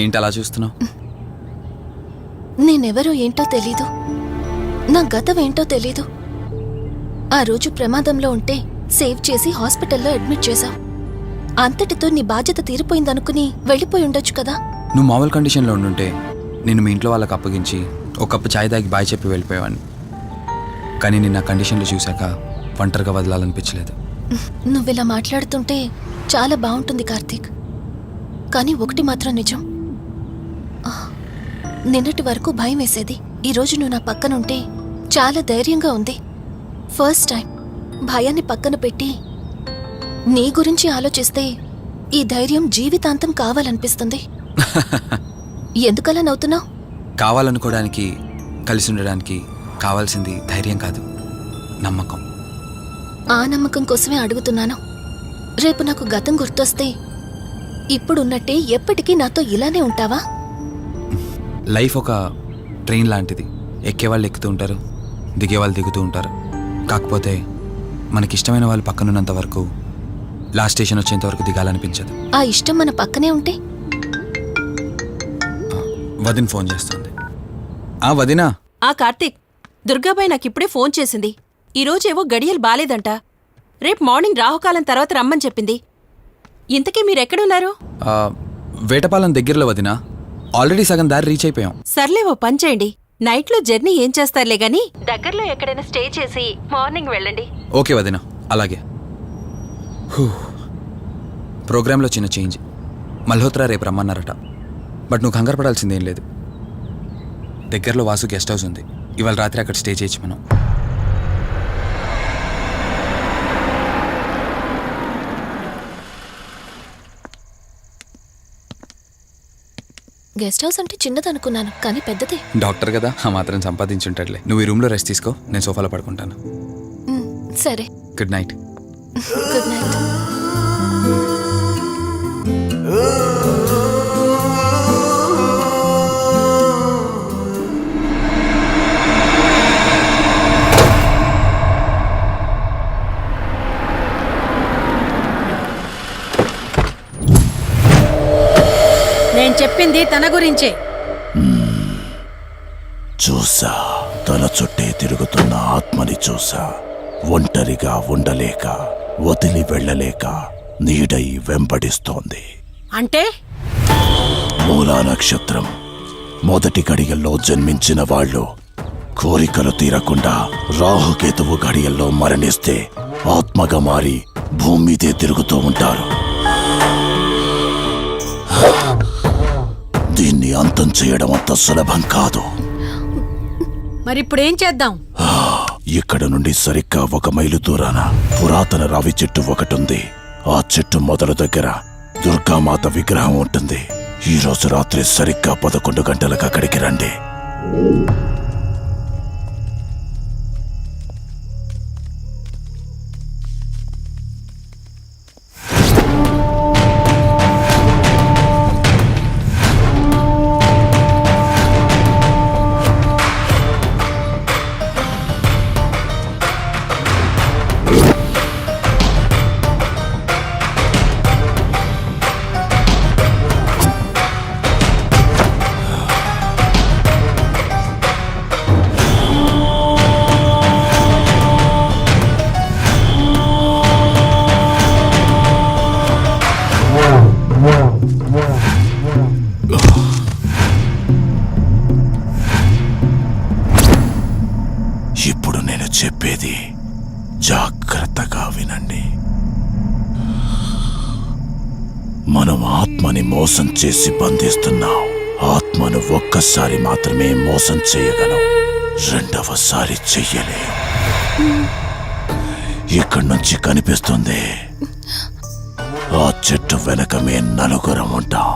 ఏంటి అలా చూస్తున్నావు? నేనెవరో ఏంటో తెలీదు, నా గతం ఏంటో తెలీదు. ఆ రోజు ప్రమాదంలో ఉంటే సేవ్ చేసి హాస్పిటల్లో అడ్మిట్ చేశావు. అంతటితో నీ బాధ్యత తీరిపోయిందనుకుని వెళ్ళిపోయి ఉండొచ్చు కదా. నువ్వు మామూలు కండిషన్లో ఉండుంటే నేను మీ ఇంట్లో వాళ్ళకి అప్పగించి ఒక కప్పు ఛాయ్ తాగి బాయ్ చెప్పి వెళ్ళిపోయేవాడిని. కానీ నేను నా కండిషన్లో చూశాక ఒంటరిగా వదలాలనిపించలేదు. నువ్విలా మాట్లాడుతుంటే చాలా బాగుంటుంది కార్తీక్. కానీ ఒకటి మాత్రం నిజం, నిన్నటి వరకు భయం వేసేది. ఈరోజు నువ్వు నా పక్కనుంటే చాలా ధైర్యంగా ఉంది. ఫస్ట్ టైం భయాన్ని పక్కన పెట్టి నీ గురించి ఆలోచిస్తే ఈ ధైర్యం జీవితాంతం కావాలనిపిస్తుంది. ఎందుకలా నవ్వుతున్నావు? కావాలనుకోవడానికి, కలిసి ఉండడానికి కావాల్సింది ధైర్యం కాదు, నమ్మకం. ఆ నమ్మకం కోసమే అడుగుతున్నాను. రేపు నాకు గతం గుర్తొస్తే ఇప్పుడున్నట్టే ఎప్పటికీ నాతో ఇలానే ఉంటావా? లైఫ్ ఒక ట్రైన్ లాంటిది. ఎక్కేవాళ్ళు ఎక్కుతూ ఉంటారు, దిగేవాళ్ళు దిగుతూ ఉంటారు. కాకపోతే మనకిష్టమైన వాళ్ళు పక్కనున్నంత వరకు లాస్ట్ స్టేషన్ వచ్చేంత వరకు దిగాలనిపించదు. ఆ ఇష్టం మన పక్కనే ఉంటే? వదిన ఫోన్ చేస్తుంది. వదినా. కార్తీక్, దుర్గాబాయ్ నాకిప్పుడే ఫోన్ చేసింది. ఈరోజేవో గడియలు బాలేదంట. రేపు మార్నింగ్ రాహుకాలం తర్వాత రమ్మని చెప్పింది. ఇంతకీ మీరెక్కడున్నారు? వేటపాలెం దగ్గరలో వదినా. ఆల్రెడీ సగం దారి రీచ్ అయిపోయాం. సర్లే, ఓ పని చేయండి. నైట్లో జర్నీ ఏం చేస్తారులే గాని దగ్గరలో ఎక్కడైనా స్టే చేసి మార్నింగ్ వెళ్ళండి. ఓకే వదినా, అలాగే. ప్రోగ్రాంలో చిన్న చేంజ్. మల్హోత్రా రేపు రమ్మన్నారట. బట్ నువ్వు కంగారు పడాల్సిందేం లేదు. దగ్గరలో వాసు గెస్ట్ హౌస్ ఉంది. ఇవాళ రాత్రి అక్కడ స్టే చేయొచ్చు మనం. గెస్ట్ హౌస్ అంటే చిన్నదనుకున్నాను, కానీ పెద్దదే. డాక్టర్ కదా, ఆ మాత్రం సంపాదించుంటాడులే. నువ్వు ఈ రూమ్లో రెస్ట్ తీసుకో, నేను సోఫాలో పడుకుంటాను. సరే, గుడ్ నైట్. Good night. నేను చెప్పింది తన గురించే. చూసా, తన చుట్టే తిరుగుతున్న ఆత్మని చూసా. ఒంటరిగా ఉండలేక, వదిలి వెళ్ళలేక నీడై వెంబడిస్తోంది. అంటే మూలా నక్షత్రం మొదటి గడియల్లో జన్మించిన వాళ్ళు కోరికలు తీరకుండా రాహుకేతువు గడియల్లో మరణిస్తే ఆత్మగా మారి భూమి మీదే తిరుగుతూ ఉంటారు. దీన్ని అంతం చేయడం అంత సులభం కాదు. మరిప్పుడేం చేద్దాం? ఇక్కడ నుండి సరిగ్గా 1 మైలు దూరాన పురాతన రావి చెట్టు ఒకటుంది. ఆ చెట్టు మొదలు దగ్గర దుర్గామాత విగ్రహం ఉంటుంది. ఈ రోజు రాత్రి సరిగ్గా 11 గంటలకు అక్కడికి రండి. ఇప్పుడు నేను చెప్పేది జాగ్రత్తగా వినండి. మనం ఆత్మని మోసం చేసి బంధిస్తున్నాం. ఆత్మను ఒక్కసారి మాత్రమే మోసం చేయగలం, రెండవసారి చెయ్యలేం. ఇక్కడి నుంచి కనిపిస్తుంది, ఆ చెట్టు వెనక మే నలుగురం ఉంటాం.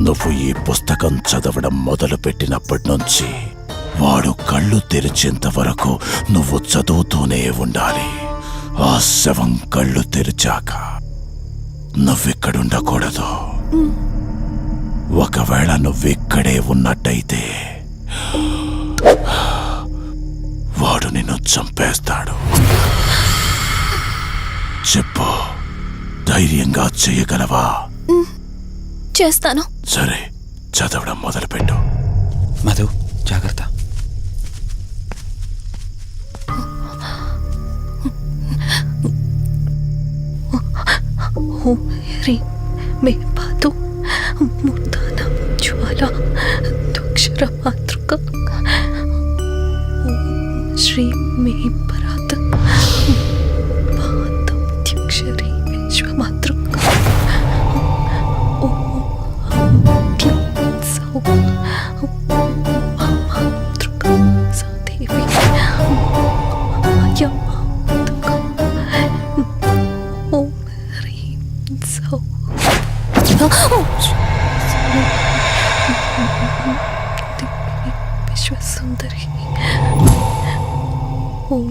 నువ్వు ఈ పుస్తకం చదవడం మొదలుపెట్టినప్పటి నుంచి వాడు కళ్ళు తెరిచేంత వరకు నువ్వు చదువుతూనే ఉండాలి. ఆ శవం కళ్ళు తెరిచాక నువ్విక్కడుండకూడదు. ఒకవేళ నువ్విక్కడే ఉన్నట్టయితే వాడు నిన్ను చంపేస్తాడు. చెప్పు, ధైర్యంగా చేయగలవా? చేస్తాను. సరే, చదవడం మొదలుపెట్టు. మధు జాగ్రత్త. ఓం హ్రీం మే పాతు మూర్ధాన జ్వాల దుక్షర మాతృక ఓం శ్రీం మే పరాత్ పాతం త్యక్షరీ విశ్వమాతృక ఓం క్లీం సౌ మాతృక సాదేవి యమాతృక ఓం హ్రీం సౌ విశ్వసుందరి ఓం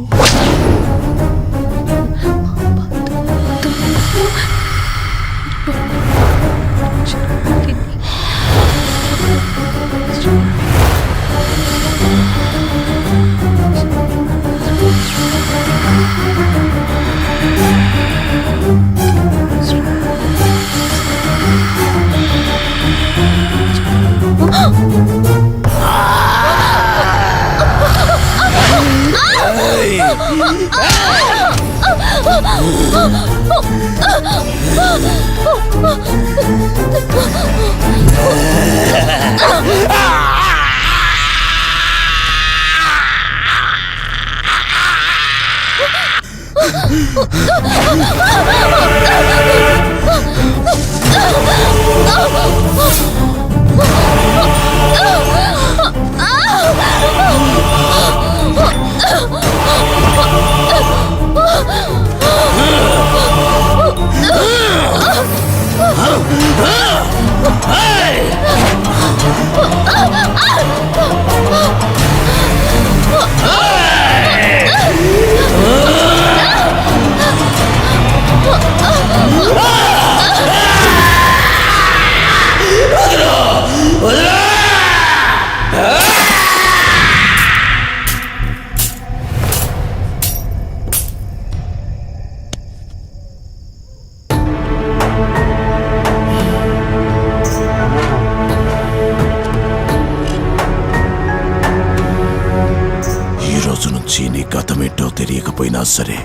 నీ గతమేంటో తెలియకపోయినా సరే,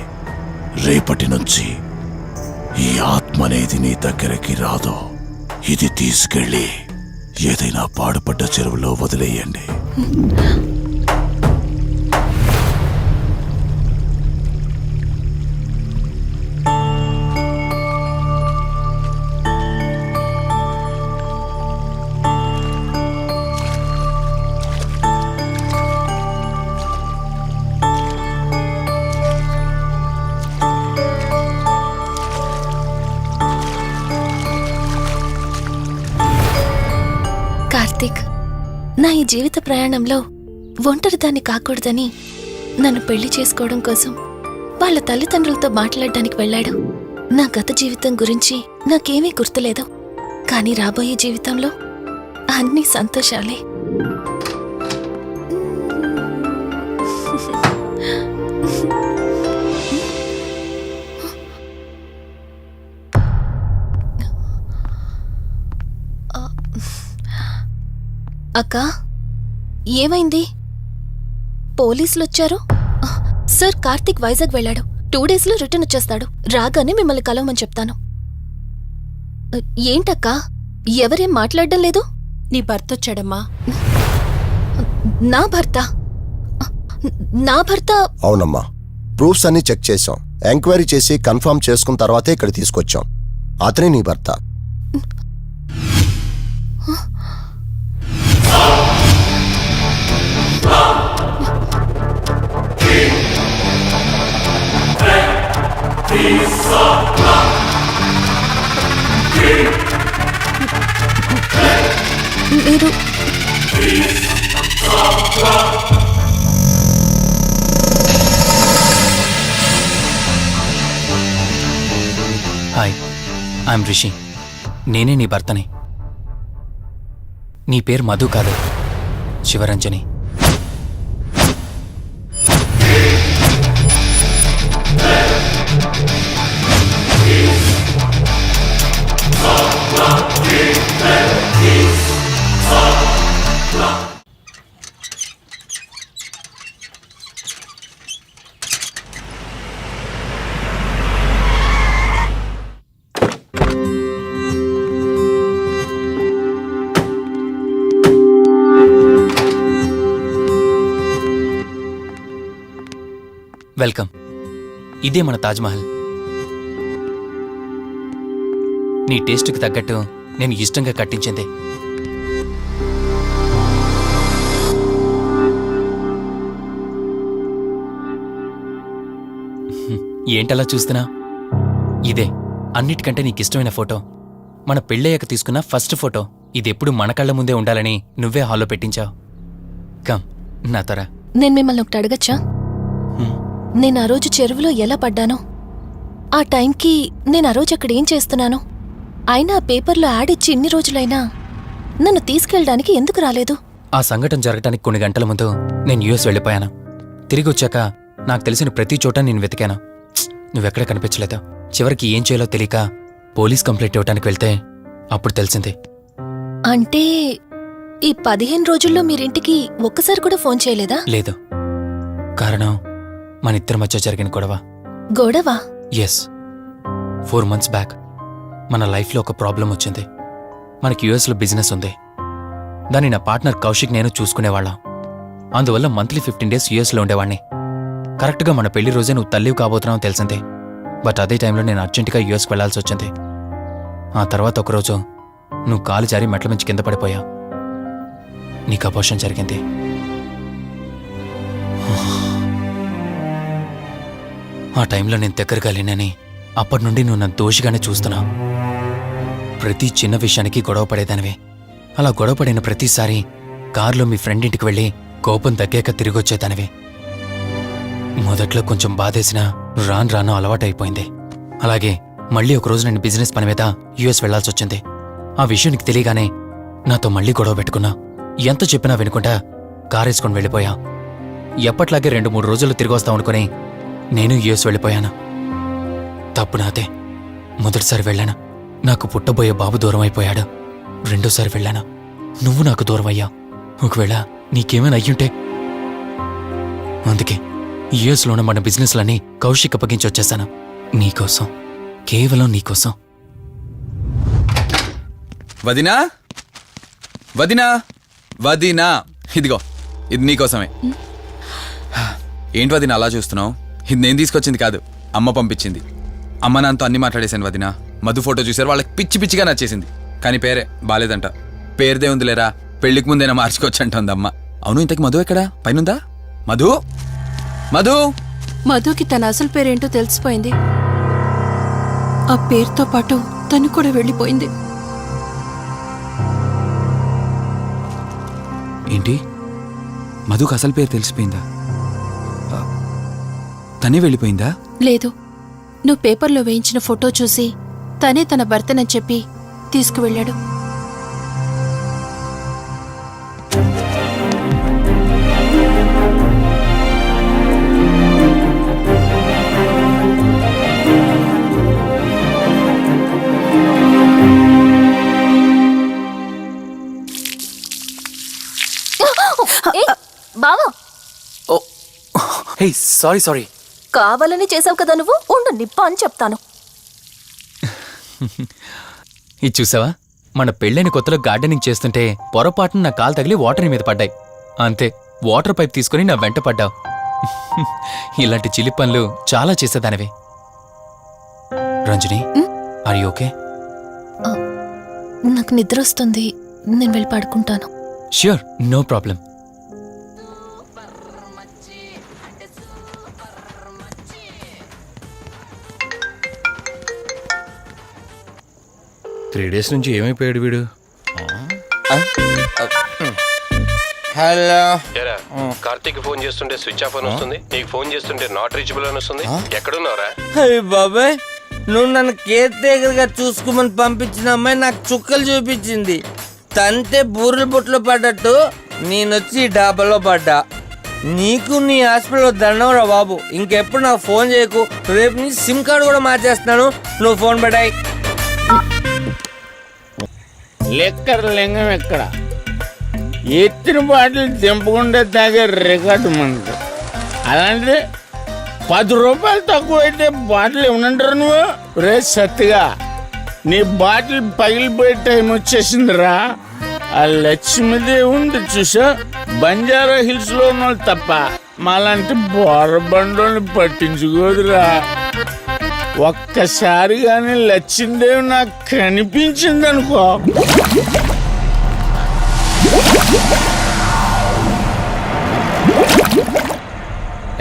రేపటి నుంచి ఈ ఆత్మ అనేది నీ దగ్గరికి రాదు. ఇది తీసుకెళ్ళి ఏదైనా పాడుపడ్డ చెరువులో వదిలేయండి. కార్తీక్, నా ఈ జీవిత ప్రయాణంలో ఒంటరిదాన్ని కాకూడదని నన్ను పెళ్లి చేసుకోవడం కోసం వాళ్ళ తల్లిదండ్రులతో మాట్లాడడానికి వెళ్ళాడు. నా గత జీవితం గురించి నాకేమీ గుర్తులేదు, కానీ రాబోయే జీవితంలో అన్నీ సంతోషాలే. అక్కా, ఏమైంది? పోలీసులు వచ్చారు. సార్, కార్తీక్ వైజాగ్ వెళ్ళాడు. 2 డేస్లో రిటర్న్ వచ్చేస్తాడు. రాగానే మిమ్మల్ని కలవమని చెప్తాను. ఏంటక్కా, ఎవరేం మాట్లాడడం లేదు? నీ భర్త వచ్చాడమ్మా. నా భర్త? నా భర్త? అవునమ్మా, ప్రూఫ్స్ అన్ని చెక్ చేశాం. ఎంక్వైరీ చేసి కన్ఫర్మ్ చేసుకున్న తర్వాతే ఇక్కడ తీసుకొచ్చాం. అతనే నీ భర్త. మీరు హాయ్, ఐఎమ్ రిషి. నేనే నీ భర్తని. నీ పేరు మధు కాదు, శివరంజని. వెల్కమ్. ఇదే మన తాజ్మహల్. నీ టేస్ట్కి తగ్గట్టు నేను ఇష్టంగా కట్టించింది. ఏంటలా చూస్తున్నా? ఇదే అన్నిటికంటే నీకిష్టమైన ఫోటో. మన పెళ్ళయ్యాక తీసుకున్న ఫస్ట్ ఫోటో. ఇదెప్పుడు మన కళ్ళ ముందే ఉండాలని నువ్వే హాల్లో పెట్టించావు. కమ్ నా తరా. నేను మిమ్మల్ని ఒకటి అడగచ్చా? నేను ఆ రోజు చెరువులో ఎలా పడ్డానో, ఆ టైంకి నేను ఆ రోజు అక్కడ ఏం చేస్తున్నాను, అయినా ఆ పేపర్లో యాడ్ ఇచ్చి ఇన్ని రోజులైనా నన్ను తీసుకెళ్ళడానికి ఎందుకు రాలేదు? ఆ సంఘటన జరగటానికి కొన్ని గంటల ముందు నేను యుఎస్ వెళ్ళిపోయాను. తిరిగి వచ్చాక నాకు తెలిసిన ప్రతి చోట నేను వెతికాను. నువ్వెక్కడ కనిపించలేదు. చివరికి ఏం చేయాలో తెలియక పోలీస్ కంప్లైంట్ ఇవ్వడానికి వెళ్తే అప్పుడు తెలిసింది. అంటే ఈ 15 రోజుల్లో మీరింటికి ఒక్కసారి కూడా ఫోన్ చేయలేదా? లేదు. కారణం మన ఇద్దరి మధ్య జరిగిన గొడవ. గొడవ? ఎస్. 4 months బ్యాక్ మన లైఫ్లో ఒక ప్రాబ్లం వచ్చింది. మనకి యుఎస్లో బిజినెస్ ఉంది. దాన్ని నా పార్ట్నర్ కౌశిక్ నేను చూసుకునేవాళ్ళం. అందువల్ల మంత్లీ 15 days యుఎస్లో ఉండేవాణ్ణి. కరెక్ట్గా మన పెళ్లి రోజే నువ్వు తల్లివి కాబోతున్నావు తెలిసిందే. బట్ అదే టైంలో నేను అర్జెంటుగా యుఎస్కి వెళ్లాల్సి వచ్చింది. ఆ తర్వాత ఒకరోజు నువ్వు కాలు జారి మెట్ల మించి కింద పడిపోయావు. నీకు అబోర్షన్ జరిగింది. ఆ టైంలో నేను దగ్గరగా లేనని అప్పటి నుండి నువ్వు నన్ను దోషిగానే చూస్తున్నావు. ప్రతి చిన్న విషయానికి గొడవ పడేదానివే. అలా గొడవ పడిన ప్రతిసారి కారులో మీ ఫ్రెండ్ ఇంటికి వెళ్ళి కోపం తగ్గాక తిరిగొచ్చేదానివే. మొదట్లో కొంచెం బాధేసినా రాను రాను అలవాటైపోయింది. అలాగే మళ్ళీ ఒకరోజు నేను బిజినెస్ పని మీద యుఎస్ వెళ్లాల్సి వచ్చింది. ఆ విషయం నీకు తెలియగానే నాతో మళ్ళీ గొడవ పెట్టుకున్నా. ఎంత చెప్పినా వినుకుంటా కారేసుకొని వెళ్ళిపోయా. ఎప్పట్లాగే 2-3 రోజులు తిరిగి వస్తావు అనుకుని నేను యుఎస్ వెళ్ళిపోయాను. తప్పు నాదే. మొదటిసారి వెళ్ళాను, నాకు పుట్టబోయే బాబు దూరం అయిపోయాడు. రెండోసారి వెళ్ళాను, నువ్వు నాకు దూరం అయ్యా. ఒకవేళ నీకేమైనా అయ్యుంటే. అందుకే యుఎస్లోనే మన బిజినెస్లన్నీ కౌశిక్ అప్పగించి వచ్చేసాను. నీకోసం, కేవలం నీకోసం. వదినా, వదినా, వదినా, ఇదిగో ఇది నీకోసమే. ఏంటి వదినా అలా చూస్తున్నావు? ఇది నేను తీసుకొచ్చింది కాదు, అమ్మ పంపించింది. అమ్మ నాన్నతో అన్ని మాట్లాడేశాను వదినా. మధు ఫోటో చూసారు, వాళ్ళకి పిచ్చి పిచ్చిగా నచ్చేసింది. కానీ పేరే బాలేదంట. పేరుదే ఉందిలేరా, పెళ్లికి ముందైనా మార్చుకోవచ్చు అంటుంది అమ్మ. అవును, ఇంతకి మధు ఎక్కడా? పైనుందా? మధు, మధు. మధుకి తన అసలు పేరేంటో తెలిసిపోయింది. ఆ పేరుతో పాటు తను కూడా వెళ్ళిపోయింది. ఏంటి? మధుకు అసలు పేరు తెలిసిపోయిందా? తనే వెళ్ళిపోయిందా? లేదు, నువ్వు పేపర్లో వేయించిన ఫోటో చూసి తనే తన భర్తనని చెప్పి తీసుకువెళ్ళాడు. బావా, హే, సారీ. కావాలని చేసావు కదా నువ్వు. ఉండు, నిప్ప అని చెప్తాను. ఇది చూసావా? మన పెళ్ళైన కొత్తలో గార్డెనింగ్ చేస్తుంటే పొరపాటున నా కాలు తగిలి వాటర్ మీద పడ్డాయి. అంతే, వాటర్ పైప్ తీసుకుని నా వెంట పడ్డావు. ఇలాంటి చిలి పనులు చాలా చేసేదానివి. Ranjani, are you okay? నాకు నిద్ర వస్తుంది, నేను వెళ్ళి పడుకుంటాను. Sure, no problem. Three days నుంచి ఏమైపోయాడు వీడు? హలో. కార్తీక్ ఫోన్ చేస్తుంటే స్విచ్ ఆఫ్ అని వస్తుంది, నీకు ఫోన్ చేస్తుంటే నాట్ రీచబుల్ అని వస్తుంది. ఎక్కడున్నారా? అయ్య బాబాయ్, నువ్వు నన్ను కేర్ టేకర్గా చూసుకోమని పంపించిన అమ్మాయి నాకు చుక్కలు చూపించింది. తంతే బూరెల బుట్టలో పడ్డట్టు నేనొచ్చి డాబాలో పడ్డా. నీకు నీ హాస్పిటల్లో దండంరా బాబు. ఇంకెప్పుడు నాకు ఫోన్ చేయకు. రేపు నీ సిమ్ కార్డు కూడా మార్చేస్తున్నాను. నువ్వు ఫోన్ పడాయి. లెక్కర లింగం ఎక్కడ ఎత్తిన బాటిల్ తెంపకుండా తాగే రికార్డు మనకు. అలాంటిది 10 రూపాయలు తక్కువ అయితే బాటిల్ ఏమనంటారు నువ్వు? రే సత్తిగా, నీ బాటిల్ పగిలిపోయే టైం వచ్చేసిందిరా. ఆ లక్ష్మీదేవి ఉంది చూసా, బంజారా హిల్స్ లో ఉన్న తప్ప మాలాంటి బోరబండోని పట్టించుకోదురా. ఒక్కసారి కానీ లచ్చిందేవి నాకు కనిపించింది అనుకో,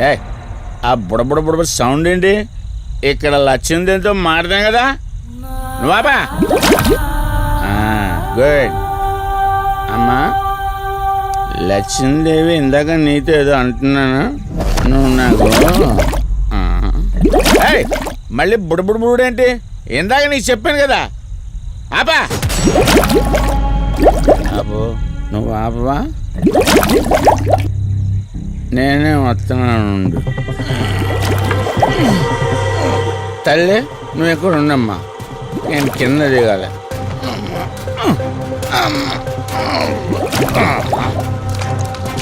ఏ ఆ బుడబుడ సౌండ్ ఏంటి? ఇక్కడ లచ్చిందేవితో మాట్లాడాం కదా నువ్వాబా. గుడ్ అమ్మా. లక్ష్మీదేవి ఇందాక నీతో ఏదో అంటున్నాను, నువ్వు నాకు మళ్ళీ బుడబుడు ఏంటి? ఇందాక నీకు చెప్పాను కదా ఆపా. ఆపు, నువ్వు ఆపవా? నేనే వస్తున్నాను. తల్లి నువ్వు ఎక్కడ ఉండమ్మా, నేను కింద దిగాలి.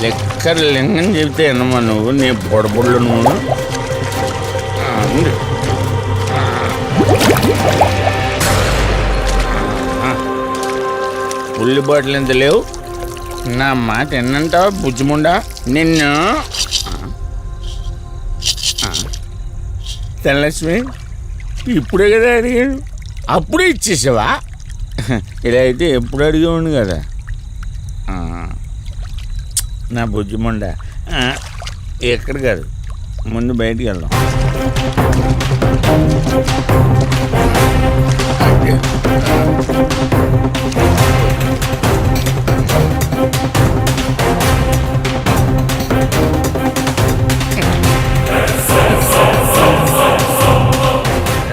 లెక్కర్ లింగం చెబితే ఎన్నమ్మా నువ్వు, నీ బొడబుళ్ళు నువ్వు. ఉల్లి బాటిల్ ఎంత లేవు, నా మాట ఎన్నంటావా బుజ్జిముండా నిన్ను. ధనలక్ష్మి ఇప్పుడే కదా అడిగాడు, అప్పుడే ఇచ్చేసావా? ఇలా అయితే ఎప్పుడు అడిగేవాడు కదా నా బుజ్జిముండ. ఎక్కడ కాదు, ముందు బయటికి వెళ్దాం.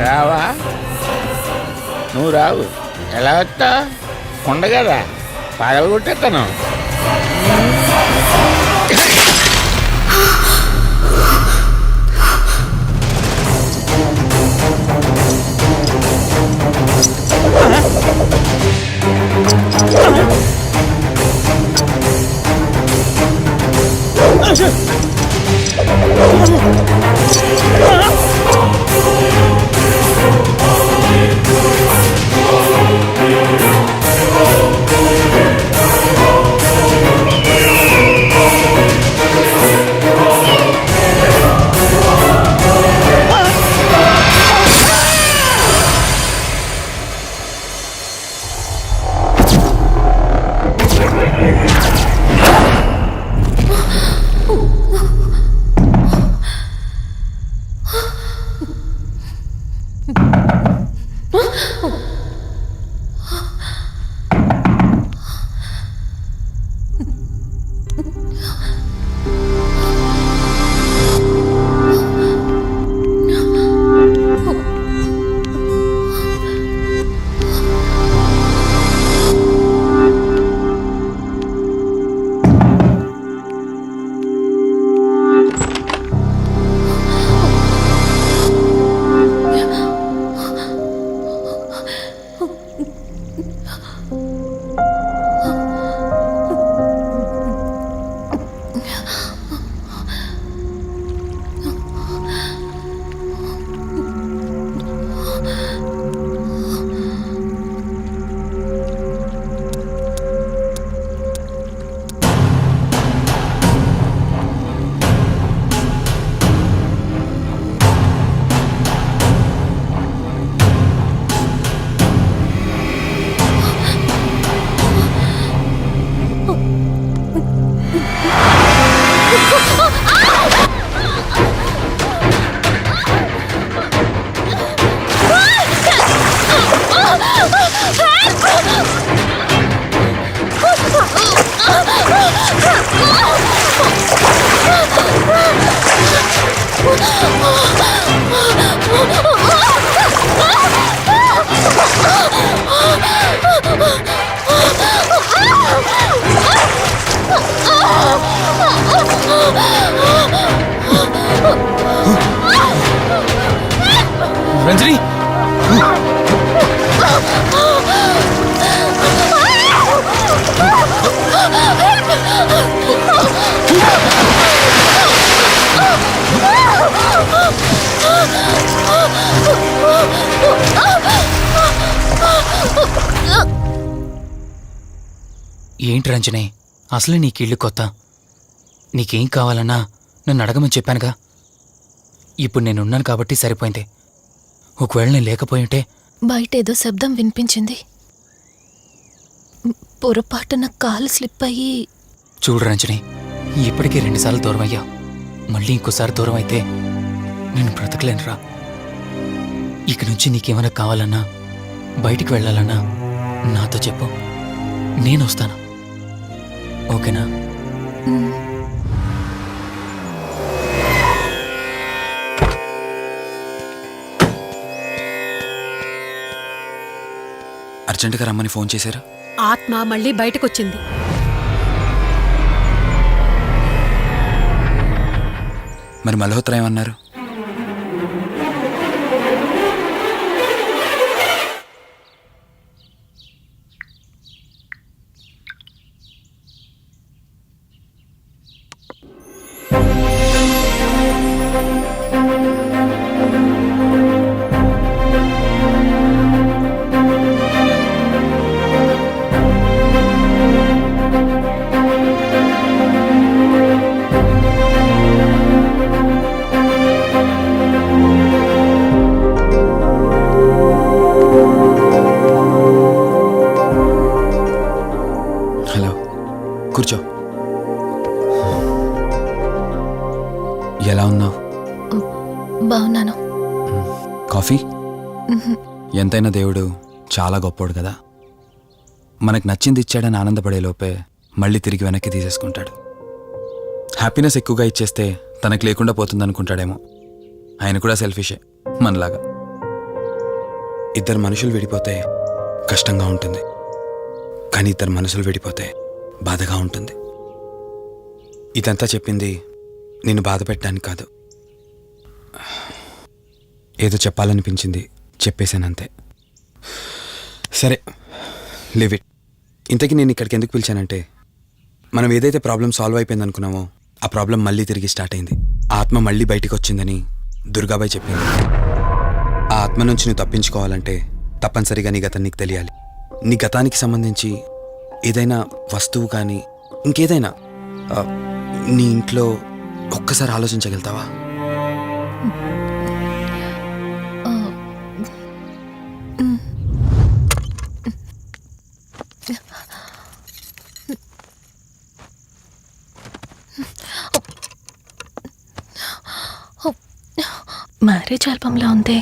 రావా? నువ్వు రావు, ఎలా వస్తా? కొండ కదా, పగలు కొట్టేస్తాను. రంజని, ఏంటి రంజని, అసలే నీకు ఇల్లు కొత్త. నీకేం కావాలన్నా నన్ను అడగమని చెప్పానుగా. ఇప్పుడు నేనున్నాను కాబట్టి సరిపోయింది. ఒకవేళ నేను లేకపోయి ఉంటే బయట ఏదో శబ్దం వినిపించింది. పొరపాటున కాలు స్లిప్ అయ్యి. చూడు రంజని, ఇప్పటికే 2 సార్లు దూరం అయ్యా. మళ్ళీ ఇంకోసారి దూరం అయితే నేను బ్రతకలేనురా. ఇక నుంచి నీకేమైనా కావాలన్నా, బయటికి వెళ్ళాలన్నా నాతో చెప్పు, నేను వస్తాను. ఓకేనా? అర్జెంటుగా రమ్మని ఫోన్ చేశారు. ఆత్మ మళ్ళీ బయటకొచ్చింది. మరి మల్హోత్రా ఏమన్నారు? హలో, కూర్చో. ఎలా ఉన్నావు? బాగున్నాను. కాఫీ? ఎంతైనా దేవుడు చాలా గొప్పోడు కదా. మనకు నచ్చింది ఇచ్చాడని ఆనందపడే లోపే మళ్ళీ తిరిగి వెనక్కి తీసేసుకుంటాడు. హ్యాపీనెస్ ఎక్కువగా ఇచ్చేస్తే తనకు లేకుండా పోతుందనుకుంటాడేమో. ఆయన కూడా సెల్ఫిషే మనలాగా. ఇద్దరు మనుషులు విడిపోతే కష్టంగా ఉంటుంది, కానీ ఇద్దరు మనసులు విడిపోతే బాధగా ఉంటుంది. ఇదంతా చెప్పింది నిన్ను బాధ పెట్టడానికి కాదు. ఏదో చెప్పాలనిపించింది, చెప్పేశానంతే. సరే, లివ్ ఇట్. ఇంతకీ నేను ఇక్కడికి ఎందుకు పిలిచానంటే, మనం ఏదైతే ప్రాబ్లం సాల్వ్ అయిపోయింది అనుకున్నామో ఆ ప్రాబ్లం మళ్ళీ తిరిగి స్టార్ట్ అయింది. ఆ ఆత్మ మళ్ళీ బయటికి వచ్చిందని దుర్గాబాయ్ చెప్పింది. ఆ ఆత్మ నుంచి నువ్వు తప్పించుకోవాలంటే తప్పనిసరిగా నీ గతం నీకు తెలియాలి. నీ గతానికి సంబంధించి ఏదైనా వస్తువు కానీ ఇంకేదైనా నీ ఇంట్లో ఒక్కసారి ఆలోచించగలుగుతావా? మ్యారేజ్ ఆల్బంలా ఉంది.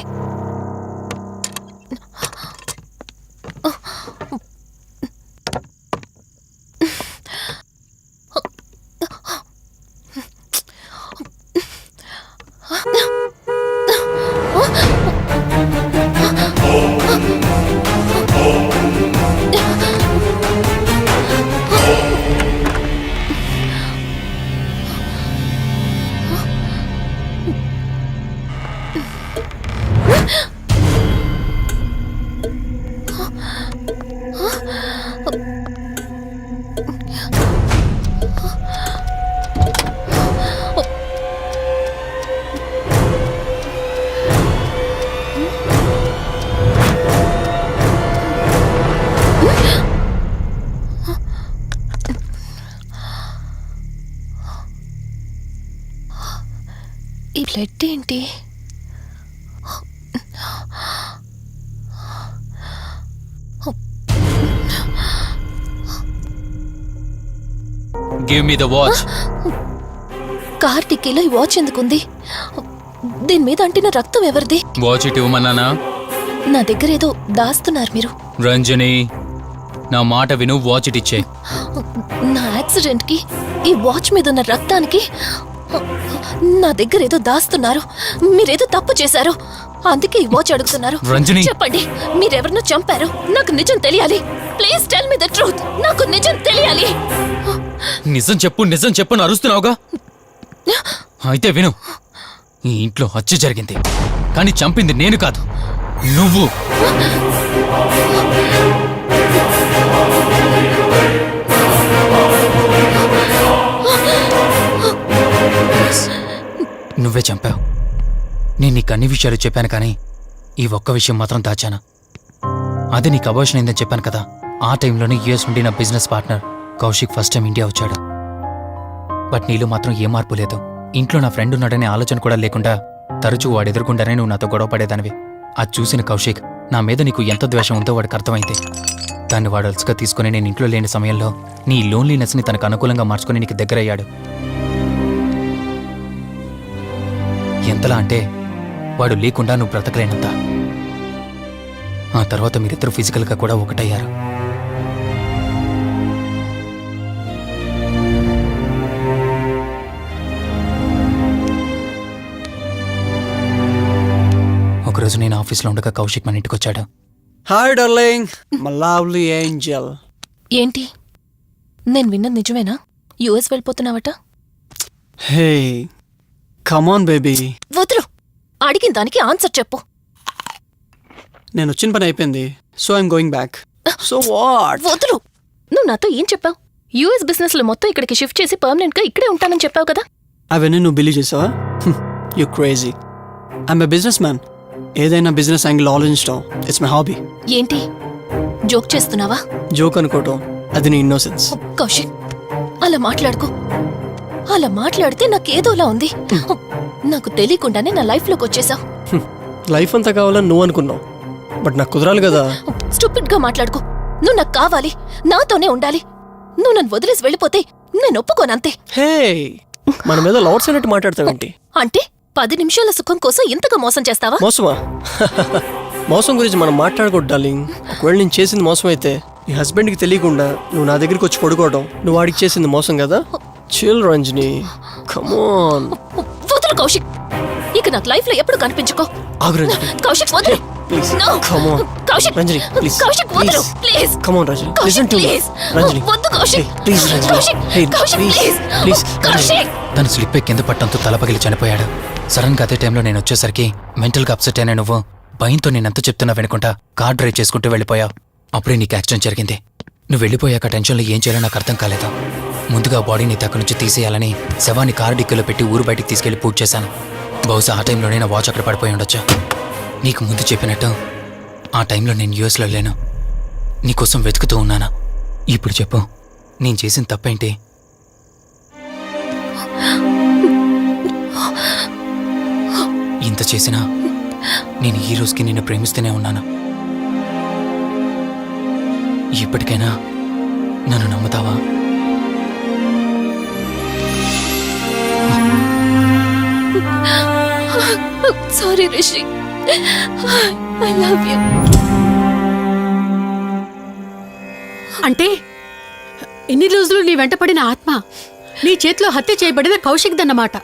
ఈ బ్లడ్ ఏంటి? Give me the watch. Car టిక్కీలో ఈ వాచ్ ఎందుకుంది? దీని మీద అంటిన రక్తం ఎవరిది? వాచ్ ఇటు ఇవ్వమన్నానా? నా దగ్గర ఏదో దాస్తున్నారు మీరు. రంజని, నా మాట విను, వాచ్ ఇటు ఇచ్చే. నా యాక్సిడెంట్ కి, ఈ వాచ్ మీద ఉన్న రక్తానికి నా దగ్గర ఏదో దాస్తున్నారు. మీరేదో తప్పు చేశారు, అందుకే ఈ వాచ్ అడుగుతున్నారు. రంజని, చెప్పండి, మీరెవరినో చంపారు. నాకు నిజం తెలియాలి. Please tell me the truth. నాకు నిజం తెలియాలి. నిజం చెప్పు, నిజం చెప్పు అని అరుస్తున్నావుగా. అయితే విను, ఈ ఇంట్లో హత్య జరిగింది, కానీ చంపింది నేను కాదు, నువ్వు. నువ్వే చంపావు. నేను నీకు అన్ని విషయాలు చెప్పాను, కానీ ఈ ఒక్క విషయం మాత్రం దాచాను. అది నీకు అబార్షన్ అయిందని చెప్పాను కదా. ఆ టైంలోనే యుఎస్ నుండి నా business partner Kaushik first time India వచ్చాడు. బట్ నీలో మాత్రం ఏ మార్పు లేదు. ఇంట్లో నా ఫ్రెండ్ ఉన్నాడనే ఆలోచన కూడా లేకుండా తరచూ వాడు ఎదుర్కొంటానే నువ్వు నాతో గొడవ పడేదానివి. అది చూసిన కౌశిక్ నా మీద నీకు ఎంత ద్వేషం ఉందో వాడికి అర్థమైంది. దాన్ని వాడు అలసుగా తీసుకుని నేను ఇంట్లో లేని సమయంలో నీ లోన్లీనెస్ని తనకు అనుకూలంగా మార్చుకుని నీకు దగ్గరయ్యాడు. ఎంతలా అంటే వాడు లేకుండా నువ్వు బ్రతకలేనంత. ఆ తర్వాత మీరిద్దరు ఫిజికల్గా కూడా ఒకటయ్యారు. ఒకరోజు నేను ఆఫీస్లో ఉండగా కౌశిక్ మన ఇంటికి వచ్చాడు. Hi darling, my lovely angel. ఏంటి నేను విన్నది నిజమేనా? యుఎస్ వెళ్ళిపోతున్నావట? Hey come on baby. వదులు, అడిగిన దానికి ఆన్సర్ చెప్పు. నేను వచ్చిన పని అయిపోయింది, so I'm going back. So what? వదులు. నువ్వు నాతో ఏం చెప్పావు? యుఎస్ బిజినెస్ లో మొత్తం ఇక్కడికి షిఫ్ట్ చేసి పర్మనెంట్ గా ఇక్కడే ఉంటానని చెప్పావు కదా. అవన్నీ నువ్వు బిలీవ్ చేసావా? You crazy. I'm a business man. ఏదైనా బిజినెస్ యాంగిల్ ఆలోచించడం ఇట్స్ మై హాబీ. ఏంటి జోక్ చేస్తున్నావా? జోక్ అనుకోవటం అది నీ ఇన్నోసెన్స్. కౌశిక్ అలా మాట్లాడుకో. అలా మాట్లాడితే నాకేదోలా ఉంది. నాకు తెలియకుండానే నా లైఫ్ లోకి వచ్చేసావు. లైఫ్ అంతా కావాలని నువ్వు అనుకున్నావు, బట్ నాకు కుదరాలి కదా. స్టూపిడ్ గా మాట్లాడుకో. నువ్వు నాకు కావాలి, నాతోనే ఉండాలి. నువ్వు నన్ను వదిలేసి వెళ్ళిపోతే నేను ఒప్పుకోనంతే. హే మన మీద లవర్స్ అన్నట్టు మాట్లాడతావేంటి? అంటే 10 నిమిషాల సుఖం కోసం ఇంతగా మోసం చేస్తావా? మోసమా? మోసం గురించి మనం మాట్లాడకూడదు డార్లింగ్. ఒకవేళ నేను చేసింది మోసం అయితే నీ హస్బెండ్కి తెలియకుండా నువ్వు నా దగ్గరికి వచ్చి పడుకోవడం నువ్వు వాడికి చేసింది మోసం కదా. Chill Ranjani, come on. వదులు కౌశిక్, ఇక నాకు లైఫ్ లో ఎప్పుడు కనిపించుకో. ఆగు రంజని. కౌశిక్ వదులు. Please No. Come on. Kaushik Ranjani please. Kaushik వదులు please. Come on Ranjani, Kaushik listen to me. Please. Ranjani వద్దు Kaushik. Please Ranjani. Kaushik hey Kaushik please please. Please. Kaushik తను స్లిప్ కింద పట్టడంతో తల పగిలి చనిపోయాడు. సడన్గా అదే టైంలో నేను వచ్చేసరికి మెంటల్గా అప్సెట్ అయినా నువ్వు భయంతో నేనెంత చెప్తున్నా వినకుండా కార్ డ్రైవ్ చేసుకుంటూ వెళ్ళిపోయావు. అప్పుడే నీకు యాక్సిడెంట్ జరిగింది. నువ్వు వెళ్ళిపోయాక టెన్షన్లో ఏం చేయాలో నాకు అర్థం కాలేదు. ముందుగా బాడీని అక్కడి నుంచి తీసేయాలని శవాన్ని కారు డిక్కీలో పెట్టి ఊరు బయటికి తీసుకెళ్లి పూజ చేశాను. బహుశా ఆ టైంలోనే నా వాచ్ అక్కడ పడిపోయి ఉండొచ్చు. నీకు ముందు చెప్పినట్టు ఆ టైంలో నేను యూఎస్లో లేను. నీకోసం వెతుకుతూ ఉన్నాను. ఇప్పుడు చెప్పు, నేను చేసిన తప్పేంటి? ఇంత చేసినా నేను ఈ రోజుకి నిన్ను ప్రేమిస్తూనే ఉన్నాను. ఇప్పటికైనా నన్ను నమ్ముతావా? Sorry Rishi, I love you. అంటే ఇన్ని రోజులు నీ వెంటపడిన ఆత్మ నీ చేతిలో హత్య చేయబడిన కౌశిక్ దన్నమాట.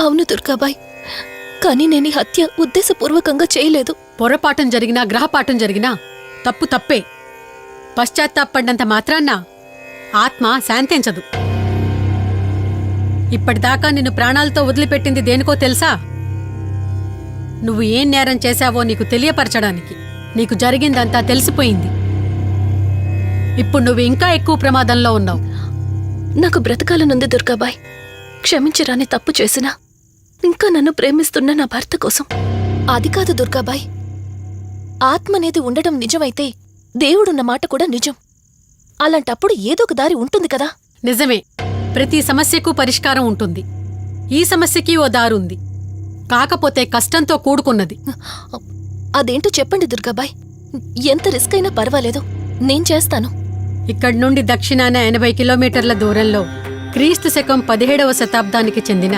అవును దుర్గాబాయ్, కానీ నేను ఈ హత్య ఉద్దేశపూర్వకంగా చేయలేదు. పొరపాఠం జరిగినా గ్రహపాఠం జరిగినా తప్పు తప్పే. పశ్చాత్తాపడినంత మాత్రాన్న ఆత్మ శాంతించదు. ఇప్పటిదాకా నిన్ను ప్రాణాలతో వదిలిపెట్టింది దేనికో తెలుసా? నువ్వు ఏం నేరం చేశావో నీకు తెలియపరచడానికి. నీకు జరిగిందంతా తెలిసిపోయింది. ఇప్పుడు నువ్వు ఇంకా ఎక్కువ ప్రమాదంలో ఉన్నావు. నాకు బ్రతకాలనుంది దుర్గాబాయ్. క్షమించరాని తప్పు చేసినా ఇంకా నన్ను ప్రేమిస్తున్న నా భర్త కోసం. అది కాదు దుర్గాబాయ్, ఆత్మ అనేది ఉండడం నిజమైతే దేవుడున్న మాట కూడా నిజం. అలాంటప్పుడు ఏదో ఒక దారి ఉంటుంది కదా. నిజమే, ప్రతి సమస్యకు పరిష్కారం ఉంటుంది. ఈ సమస్యకి ఓ దారుంది, కాకపోతే కష్టంతో కూడుకున్నది. అదేంటో చెప్పండి దుర్గాబాయ్. ఎంత రిస్క్ అయినా పర్వాలేదు, నేను చేస్తాను. ఇక్కడి నుండి దక్షిణాన 80 కిలోమీటర్ల దూరంలో క్రీస్తు శకం 17వ శతాబ్దానికి చెందిన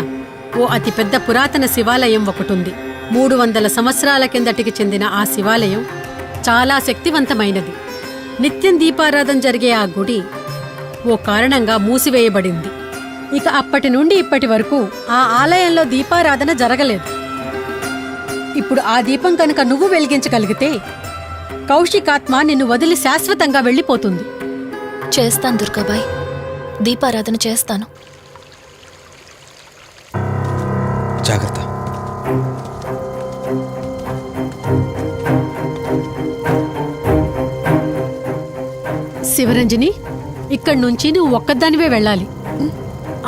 ఓ అతిపెద్ద పురాతన శివాలయం ఒకటుంది. 300 సంవత్సరాల కిందటికి చెందిన ఆ శివాలయం చాలా శక్తివంతమైనది. నిత్యం దీపారాధన జరిగే ఆ గుడి ఓ కారణంగా మూసివేయబడింది. ఇక అప్పటి నుండి ఇప్పటి వరకు ఆ ఆలయంలో దీపారాధన జరగలేదు. ఇప్పుడు ఆ దీపం కనుక నువ్వు వెలిగించగలిగితే కౌశికాత్మ నిన్ను వదిలి శాశ్వతంగా వెళ్ళిపోతుంది. చేస్తాను దుర్గాబాయ్, దీపారాధన చేస్తాను. జాగ్రత్త. శివరంజని, ఇక్కడి నుంచి నువ్వు ఒక్కదానివే వెళ్ళాలి.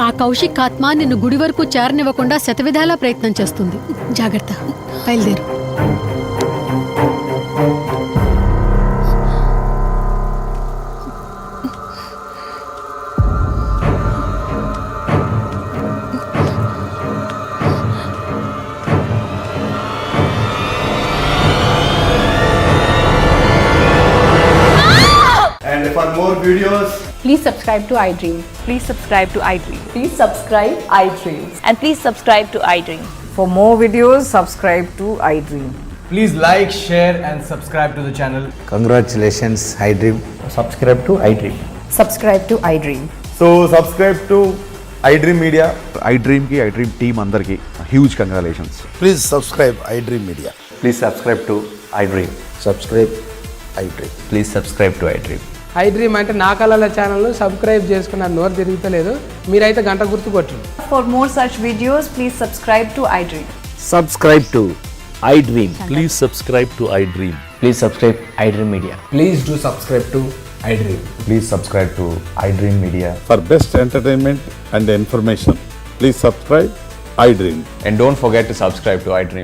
ఆ కౌశిక్ ఆత్మ నిన్ను గుడి వరకు చేరనివ్వకుండా శతవిధాలా ప్రయత్నం చేస్తుంది. జాగ్రత్త, బయలుదేరు. more videos, Please subscribe to iDream. Please subscribe to iDream. Please subscribe iDream. And please subscribe to iDream. For more videos, subscribe to iDream. Please like, share and subscribe to the channel. Congratulations I dream. Subscribe to iDream. Subscribe to iDream. so subscribe to iDream Media. I dream కి I dream team అందరికి huge congratulations. Please subscribe iDream Media. Please subscribe to I dream. Subscribe iDream. Please subscribe to I dream. iDream అంటే నా కళల channel subscribe చేసుకున్నారు, నోరు తిరుగుతలేదు. మీరైతే గంట గుర్తు కొట్టండి. For more such videos, please subscribe to iDream. Subscribe to I dream. Please subscribe to I dream. Please subscribe iDream media. Please do subscribe to iDream. Please subscribe to I dream media. For best entertainment and information please subscribe I dream. And don't forget to subscribe to I dream.